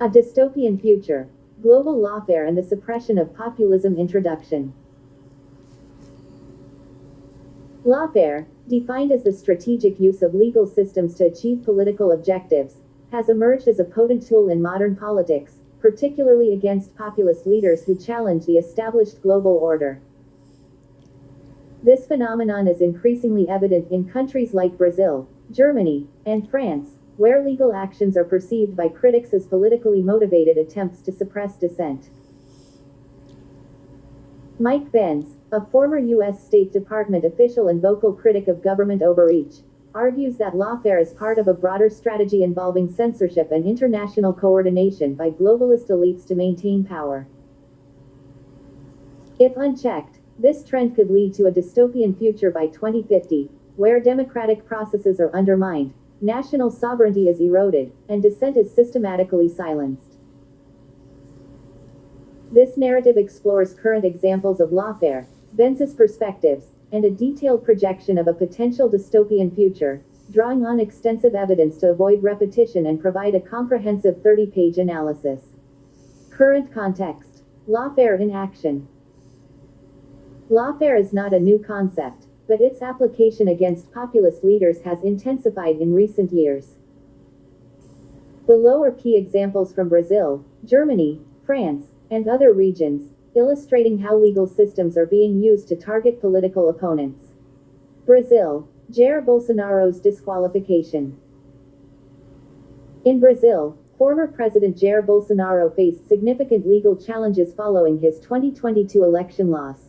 A Dystopian Future. Global Lawfare and the Suppression of Populism. Introduction. Lawfare, defined as the strategic use of legal systems to achieve political objectives, has emerged as a potent tool in modern politics, particularly against populist leaders who challenge the established global order. This phenomenon is increasingly evident in countries like Brazil, Germany, and France, where legal actions are perceived by critics as politically motivated attempts to suppress dissent. Mike Benz, a former U.S. State Department official and vocal critic of government overreach, argues that lawfare is part of a broader strategy involving censorship and international coordination by globalist elites to maintain power. If unchecked, this trend could lead to a dystopian future by 2050, where democratic processes are undermined, national sovereignty is eroded, and dissent is systematically silenced. This narrative explores current examples of lawfare, Benz's perspectives, and a detailed projection of a potential dystopian future, drawing on extensive evidence to avoid repetition and provide a comprehensive 30-page analysis. Current context. Lawfare in action. Lawfare is not a new concept, but its application against populist leaders has intensified in recent years. Below are key examples from Brazil, Germany, France, and other regions, illustrating how legal systems are being used to target political opponents. Brazil, Jair Bolsonaro's disqualification. In Brazil, former President Jair Bolsonaro faced significant legal challenges following his 2022 election loss.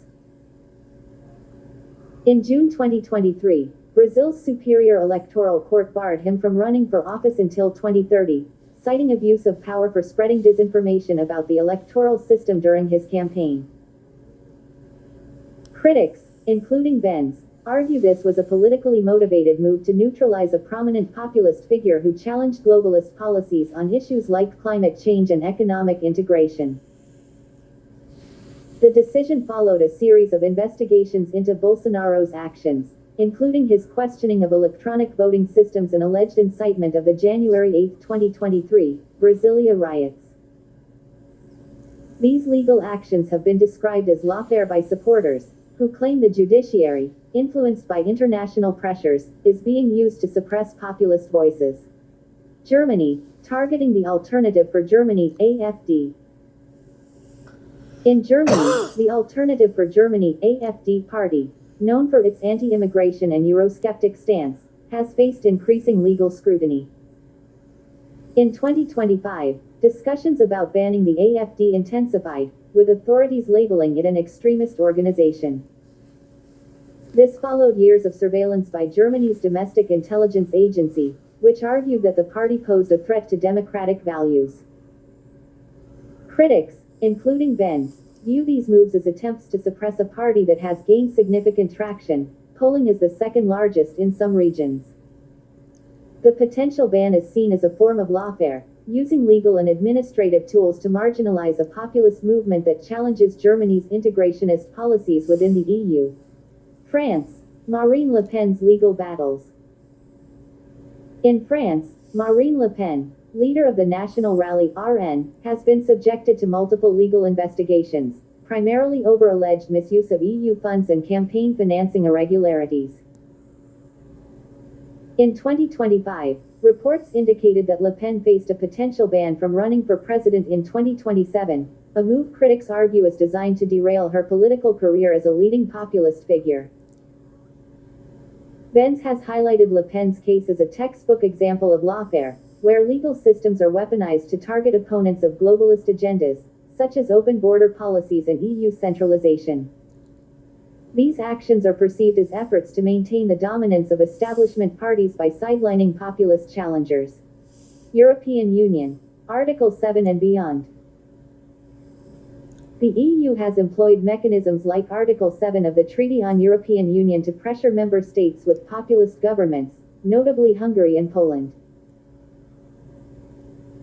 In June 2023, Brazil's Superior Electoral Court barred him from running for office until 2030, citing abuse of power for spreading disinformation about the electoral system during his campaign. Critics, including Benz, argue this was a politically motivated move to neutralize a prominent populist figure who challenged globalist policies on issues like climate change and economic integration. The decision followed a series of investigations into Bolsonaro's actions, including his questioning of electronic voting systems and alleged incitement of the January 8, 2023, Brasilia riots. These legal actions have been described as lawfare by supporters, who claim the judiciary, influenced by international pressures, is being used to suppress populist voices. Germany, targeting the Alternative for Germany, AfD. In Germany, the Alternative for Germany, AfD party, known for its anti-immigration and Eurosceptic stance, has faced increasing legal scrutiny. In 2025, discussions about banning the AfD intensified, with authorities labeling it an extremist organization. This followed years of surveillance by Germany's domestic intelligence agency, which argued that the party posed a threat to democratic values. Critics, including Benz, view these moves as attempts to suppress a party that has gained significant traction, polling as the second largest in some regions. The potential ban is seen as a form of lawfare, using legal and administrative tools to marginalize a populist movement that challenges Germany's integrationist policies within the EU. France, Marine Le Pen's legal battles. In France, Marine Le Pen, leader of the National Rally (RN), has been subjected to multiple legal investigations, primarily over alleged misuse of EU funds and campaign financing irregularities. In 2025, reports indicated that Le Pen faced a potential ban from running for president in 2027, a move critics argue is designed to derail her political career as a leading populist figure. Benz has highlighted Le Pen's case as a textbook example of lawfare, where legal systems are weaponized to target opponents of globalist agendas, such as open border policies and EU centralization. These actions are perceived as efforts to maintain the dominance of establishment parties by sidelining populist challengers. European Union, Article 7 and beyond. The EU has employed mechanisms like Article 7 of the Treaty on European Union to pressure member states with populist governments, notably Hungary and Poland.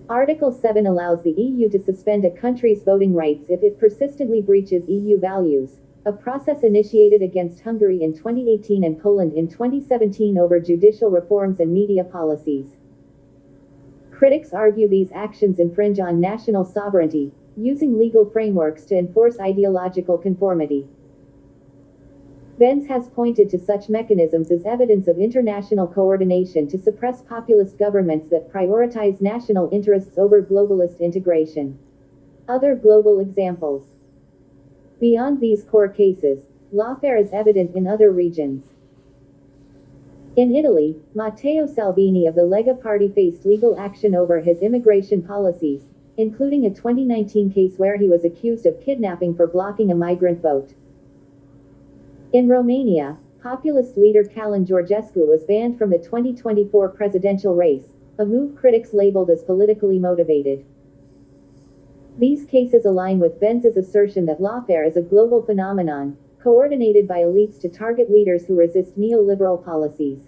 Article 7 allows the EU to suspend a country's voting rights if it persistently breaches EU values, a process initiated against Hungary in 2018 and Poland in 2017 over judicial reforms and media policies. Critics argue these actions infringe on national sovereignty, using legal frameworks to enforce ideological conformity. Benz has pointed to such mechanisms as evidence of international coordination to suppress populist governments that prioritize national interests over globalist integration. Other global examples. Beyond these core cases, lawfare is evident in other regions. In Italy, Matteo Salvini of the Lega Party faced legal action over his immigration policies, including a 2019 case where he was accused of kidnapping for blocking a migrant boat. In Romania, populist leader Călin Georgescu was banned from the 2024 presidential race, a move critics labeled as politically motivated. These cases align with Benz's assertion that lawfare is a global phenomenon, coordinated by elites to target leaders who resist neoliberal policies.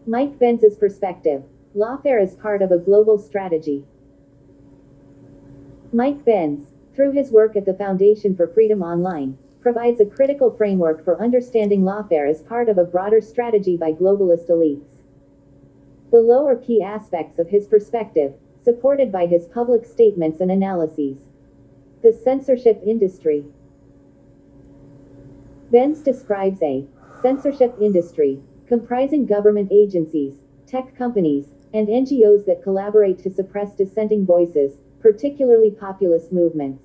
Mike Benz's perspective: lawfare is part of a global strategy. Mike Benz, through his work at the Foundation for Freedom Online, provides a critical framework for understanding lawfare as part of a broader strategy by globalist elites. Below are key aspects of his perspective, supported by his public statements and analyses. The censorship industry. Benz describes a censorship industry comprising government agencies, tech companies, and NGOs that collaborate to suppress dissenting voices, particularly populist movements.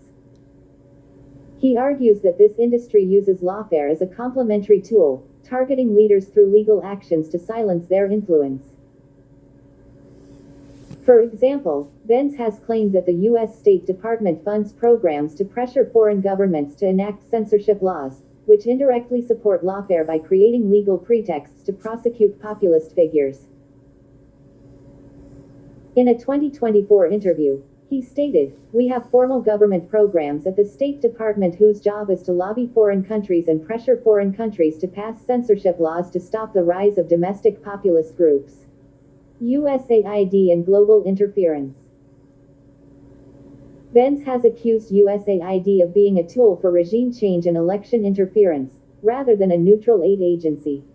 He argues that this industry uses lawfare as a complementary tool, targeting leaders through legal actions to silence their influence. For example, Benz has claimed that the U.S. State Department funds programs to pressure foreign governments to enact censorship laws, which indirectly support lawfare by creating legal pretexts to prosecute populist figures. In a 2024 interview, he stated, "We have formal government programs at the State Department whose job is to lobby foreign countries and pressure foreign countries to pass censorship laws to stop the rise of domestic populist groups." USAID and global interference. Benz has accused USAID of being a tool for regime change and election interference, rather than a neutral aid agency.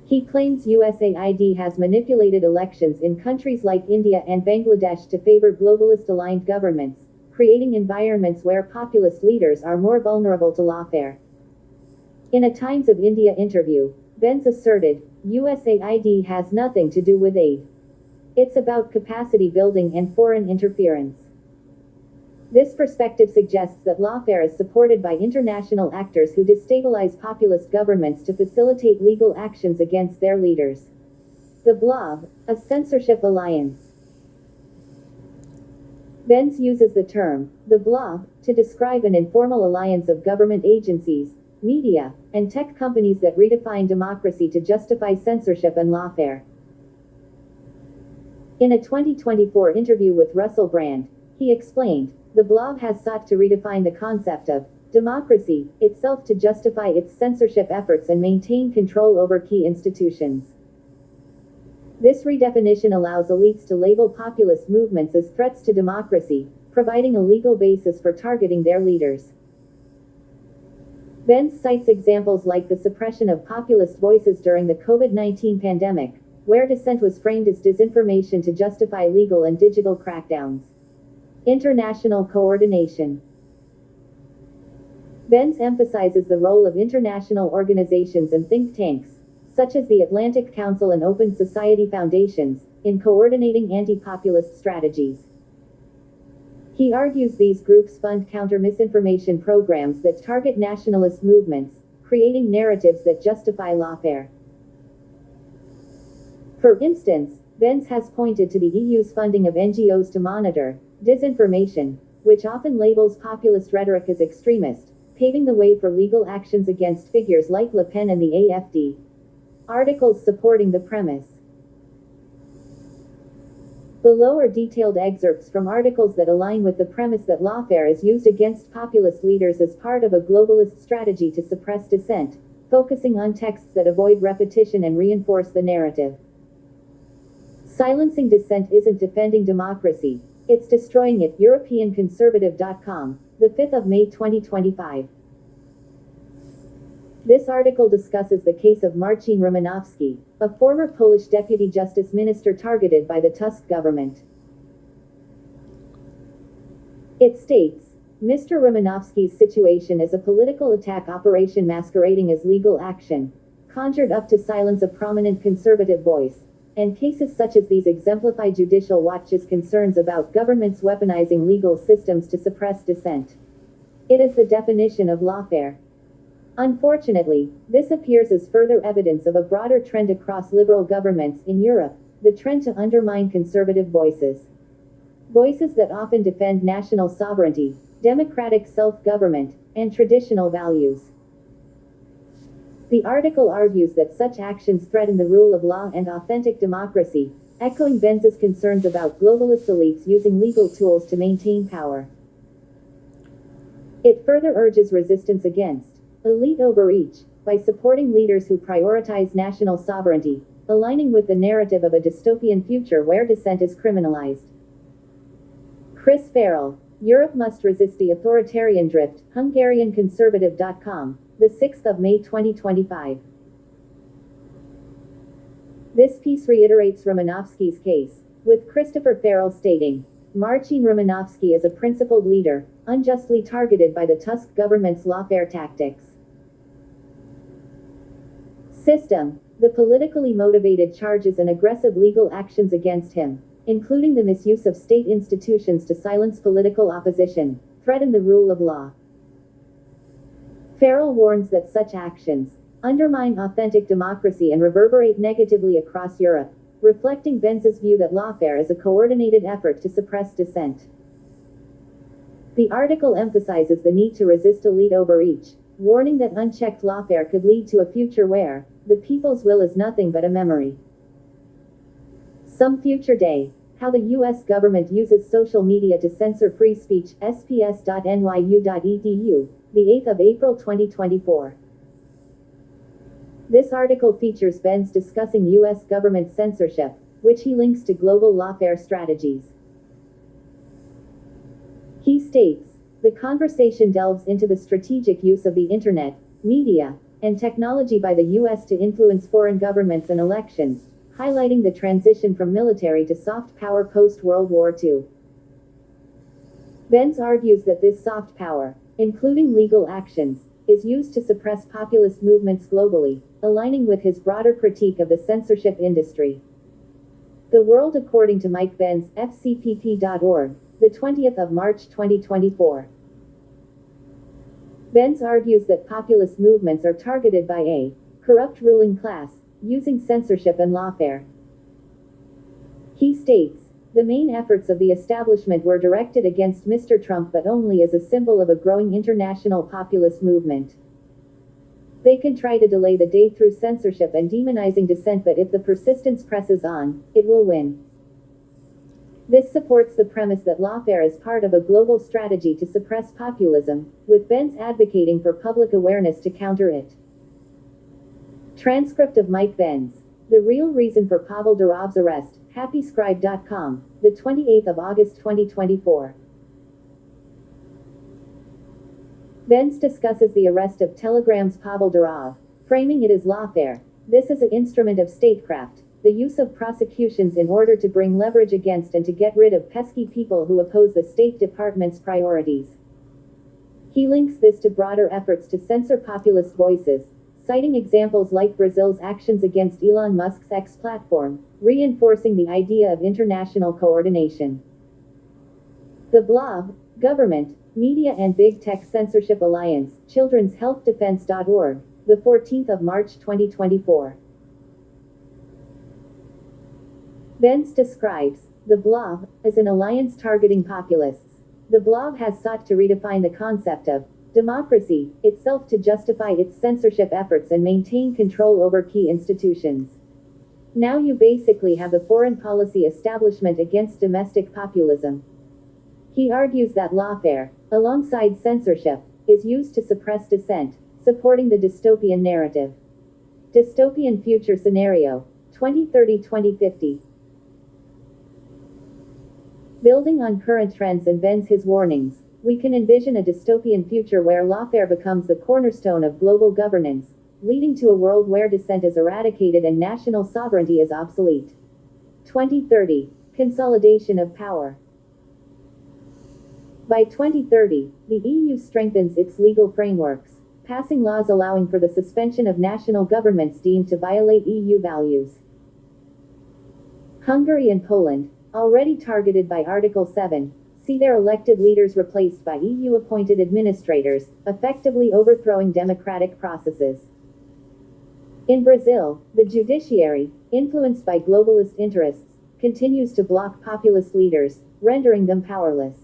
He claims USAID has manipulated elections in countries like India and Bangladesh to favor globalist-aligned governments, creating environments where populist leaders are more vulnerable to lawfare. In a Times of India interview, Benz asserted, USAID has nothing to do with aid. It's about capacity building and foreign interference. This perspective suggests that lawfare is supported by international actors who destabilize populist governments to facilitate legal actions against their leaders. The Blob, a censorship alliance. Benz uses the term, the Blob, to describe an informal alliance of government agencies, media, and tech companies that redefine democracy to justify censorship and lawfare. In a 2024 interview with Russell Brand, he explained, the Blob has sought to redefine the concept of democracy itself to justify its censorship efforts and maintain control over key institutions. This redefinition allows elites to label populist movements as threats to democracy, providing a legal basis for targeting their leaders. Benz cites examples like the suppression of populist voices during the COVID-19 pandemic, where dissent was framed as disinformation to justify legal and digital crackdowns. International coordination. Benz emphasizes the role of international organizations and think tanks, such as the Atlantic Council and Open Society Foundations, in coordinating anti-populist strategies. He argues these groups fund counter-misinformation programs that target nationalist movements, creating narratives that justify lawfare. For instance, Benz has pointed to the EU's funding of NGOs to monitor disinformation, which often labels populist rhetoric as extremist, paving the way for legal actions against figures like Le Pen and the AfD. Articles supporting the premise. Below are detailed excerpts from articles that align with the premise that lawfare is used against populist leaders as part of a globalist strategy to suppress dissent, focusing on texts that avoid repetition and reinforce the narrative. Silencing dissent isn't defending democracy, it's destroying it. EuropeanConservative.com, the 5th of May 2025. This article discusses the case of Marcin Romanowski, a former Polish deputy justice minister targeted by the Tusk government. It states, Mr. Romanowski's situation is a political attack operation masquerading as legal action, conjured up to silence a prominent conservative voice, and cases such as these exemplify Judicial Watch's concerns about governments weaponizing legal systems to suppress dissent. It is the definition of lawfare. Unfortunately, this appears as further evidence of a broader trend across liberal governments in Europe, the trend to undermine conservative voices. Voices that often defend national sovereignty, democratic self-government, and traditional values. The article argues that such actions threaten the rule of law and authentic democracy, echoing Benz's concerns about globalist elites using legal tools to maintain power. It further urges resistance against elite overreach by supporting leaders who prioritize national sovereignty, aligning with the narrative of a dystopian future where dissent is criminalized. Chris Farrell, Europe must resist the authoritarian drift, HungarianConservative.com, the 6th of May 2025. This piece reiterates Romanowski's case, with Christopher Farrell stating, Marcin Romanowski is a principled leader, unjustly targeted by the Tusk government's lawfare tactics. System, the politically motivated charges and aggressive legal actions against him, including the misuse of state institutions to silence political opposition, threaten the rule of law. Farrell warns that such actions undermine authentic democracy and reverberate negatively across Europe, reflecting Benz's view that lawfare is a coordinated effort to suppress dissent. The article emphasizes the need to resist elite overreach, warning that unchecked lawfare could lead to a future where the people's will is nothing but a memory. Some future day. How the U.S. government uses social media to censor free speech, sps.nyu.edu, the 8th of April 2024. This article features Benz discussing U.S. government censorship, which he links to global lawfare strategies. He states, the conversation delves into the strategic use of the internet, media, and technology by the U.S. to influence foreign governments and elections, highlighting the transition from military to soft power post-World War II. Benz argues that this soft power, including legal actions, is used to suppress populist movements globally, aligning with his broader critique of the censorship industry. The World According to Mike Benz, fcpp.org, the 20th of March 2024. Benz argues that populist movements are targeted by a corrupt ruling class, using censorship and lawfare. He states, the main efforts of the establishment were directed against Mr. Trump but only as a symbol of a growing international populist movement. They can try to delay the day through censorship and demonizing dissent, but if the persistence presses on, it will win. This supports the premise that lawfare is part of a global strategy to suppress populism, with Benz advocating for public awareness to counter it. Transcript of Mike Benz. The real reason for Pavel Durov's arrest, happyscribe.com, the 28th of August 2024. Benz discusses the arrest of Telegram's Pavel Durov, framing it as lawfare. This is an instrument of statecraft, the use of prosecutions in order to bring leverage against and to get rid of pesky people who oppose the State Department's priorities. He links this to broader efforts to censor populist voices, citing examples like Brazil's actions against Elon Musk's X platform, reinforcing the idea of international coordination. The Blob, Government, Media and Big Tech Censorship Alliance, childrenshealthdefense.org, the 14th of March 2024. Benz describes the Blob as an alliance targeting populists. The Blob has sought to redefine the concept of democracy itself to justify its censorship efforts and maintain control over key institutions. Now you basically have the foreign policy establishment against domestic populism. He argues that lawfare, alongside censorship, is used to suppress dissent, supporting the dystopian narrative. Dystopian future scenario, 2030-2050. Building on current trends and Benz his warnings, we can envision a dystopian future where lawfare becomes the cornerstone of global governance, leading to a world where dissent is eradicated and national sovereignty is obsolete. 2030. Consolidation of power. By 2030, the EU strengthens its legal frameworks, passing laws allowing for the suspension of national governments deemed to violate EU values. Hungary and Poland, already targeted by Article 7, see their elected leaders replaced by EU-appointed administrators, effectively overthrowing democratic processes. In Brazil, the judiciary, influenced by globalist interests, continues to block populist leaders, rendering them powerless.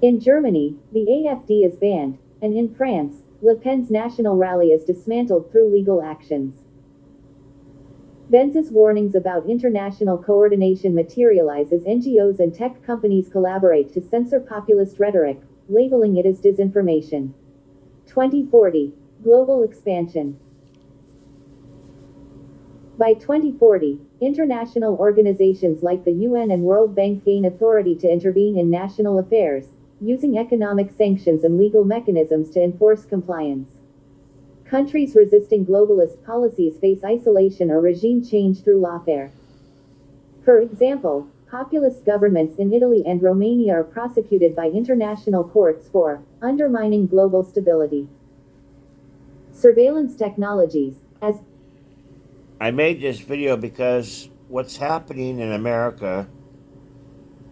In Germany, the AfD is banned, and in France, Le Pen's National Rally is dismantled through legal actions. Benz's warnings about international coordination materialize as NGOs and tech companies collaborate to censor populist rhetoric, labeling it as disinformation. 2040. Global expansion. By 2040, international organizations like the UN and World Bank gain authority to intervene in national affairs, using economic sanctions and legal mechanisms to enforce compliance. Countries resisting globalist policies face isolation or regime change through lawfare. For example, populist governments in Italy and Romania are prosecuted by international courts for undermining global stability. Surveillance technologies, as I made this video because what's happening in America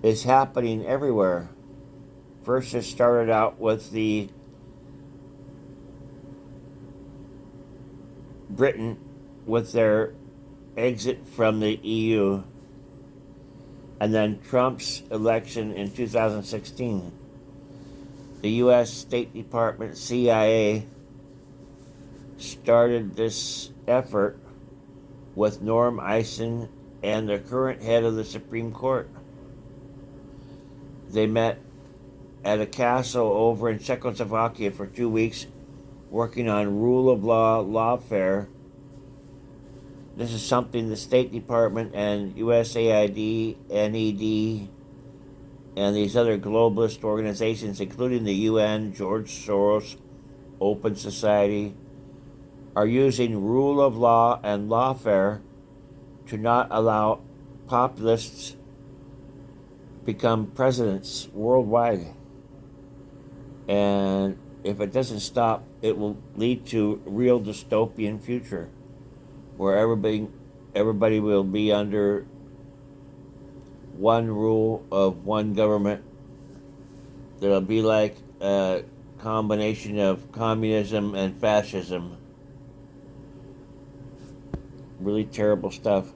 is happening everywhere. First, it started out with the Britain with their exit from the EU, and then Trump's election in 2016. The U.S. State Department, CIA, started this effort with Norm Eisen and the current head of the Supreme Court. They met at a castle over in Czechoslovakia for 2 weeks, working on rule of law lawfare. This is something the State Department and USAID, NED, and these other globalist organizations, including the UN, George Soros, Open Society, are using rule of law and lawfare to not allow populists become presidents worldwide. And if it doesn't stop, it will lead to a real dystopian future where everybody will be under one rule of one government. That'll be like a combination of communism and fascism. Really terrible stuff.